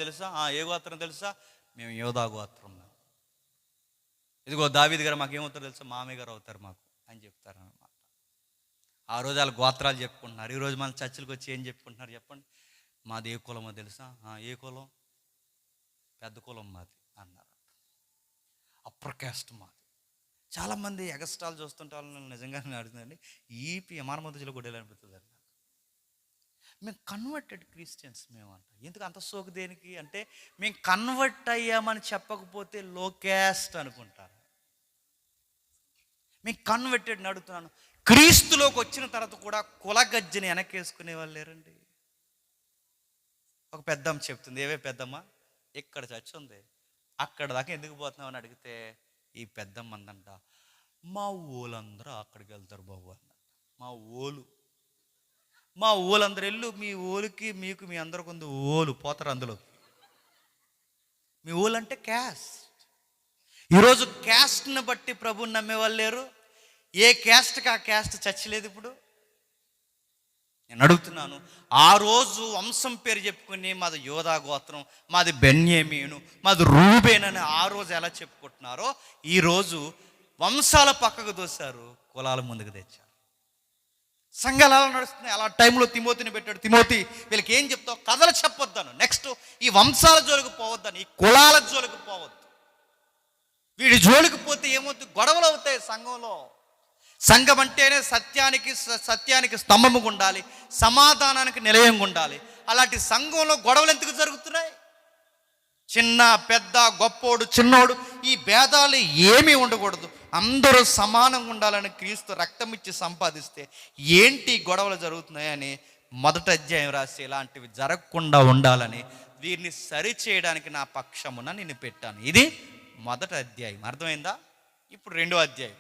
తెలుసా? ఏ గోత్రం తెలుసా? మేము యోధా గోత్రం. ఇదిగో దావీదు గారు మాకేమవుతారు తెలుసా? మామయ్య గారు అవుతారు మాకు అని చెప్తారు అన్నమాట. ఆ రోజు వాళ్ళ గోత్రాలు చెప్పుకుంటున్నారు. ఈరోజు మన చర్చిలకు వచ్చి ఏం చెప్పుకుంటున్నారు చెప్పండి? మాది ఏ కులమో తెలుసా? ఏ కులం? పెద్ద కులం మాది అన్నారు. అప్పర్ క్యాస్ట్ మాది. చాలామంది ఎగస్ట్రాలు చూస్తుంటే వాళ్ళని నిజంగానే అడుగుతుందండి, ఈపీ మధ్యలో కూడా అనిపిస్తుంది అండి. మేము కన్వర్టెడ్ క్రిస్టియన్స్ మేము అంట. ఎందుకు అంత సోకు దేనికి అంటే, మేము కన్వర్ట్ అయ్యామని చెప్పకపోతే లో క్యాస్ట్ అనుకుంటారు. మేము కన్వర్టెడ్ అడుగుతున్నాను. క్రీస్తులోకి వచ్చిన తర్వాత కూడా కులగజ్జని వెనకేసుకునే వాళ్ళు లేరండి. ఒక పెద్దమ్మ చెప్తుంది. ఏవే పెద్దమ్మ? ఇక్కడ చర్చ్ ఉంది, అక్కడ దాకా ఎందుకు పోతున్నావు అని అడిగితే ఈ పెద్దమ్మ అందంట, మా ఊళ్ళందరూ అక్కడికి వెళ్తారు బాబు అన్నట్టు. మా ఊళ్ళందరూ వెళ్ళు, మీ ఊరికి మీకు మీ అందరికి ఉంది ఓలు పోతారు అందులో. మీ ఊళ్ళు అంటే క్యాస్ట్. ఈరోజు క్యాస్ట్ని బట్టి ప్రభుని నమ్మేవాళ్ళు లేరు. ఏ క్యాస్ట్కి ఆ క్యాస్ట్ చచ్చలేదు. ఇప్పుడు నేను అడుగుతున్నాను, ఆ రోజు వంశం పేరు చెప్పుకుని మాది యోధా గోత్రం, మాది బెన్యామీను, మాది రూబేన్ అని ఆ రోజు ఎలా చెప్పుకుంటున్నారో, ఈరోజు వంశాల పక్కకు దోశారు, కులాల ముందుకు తెచ్చారు. సంఘాలు ఎలా నడుస్తున్నాయి? అలా టైంలో తిమోతిని పెట్టాడు. తిమోతి, వీళ్ళకి ఏం చెప్తావు? కథలు చెప్పొద్దాను. నెక్స్ట్ ఈ వంశాల జోలికి పోవద్దాను, ఈ కులాల జోలికి పోవద్దు. వీడి జోలికి పోతే ఏమవుతుంది? గొడవలు అవుతాయి సంఘంలో. సంఘం అంటేనే సత్యానికి స్తంభముగా ఉండాలి, సమాధానానికి నిలయంగా ఉండాలి. అలాంటి సంఘంలో గొడవలు ఎందుకు జరుగుతున్నాయి? చిన్న పెద్ద, గొప్పోడు చిన్నోడు, ఈ భేదాలు ఏమీ ఉండకూడదు. అందరూ సమానంగా ఉండాలని క్రీస్తు రక్తం ఇచ్చి సంపాదిస్తే ఏంటి గొడవలు జరుగుతున్నాయని మొదటి అధ్యాయం రాసి ఇలాంటివి జరగకుండా ఉండాలని వీరిని సరిచేయడానికి నా పక్షమున నిన్ను పెట్టాను. ఇది మొదటి అధ్యాయం. అర్థమైందా? ఇప్పుడు రెండో అధ్యాయం.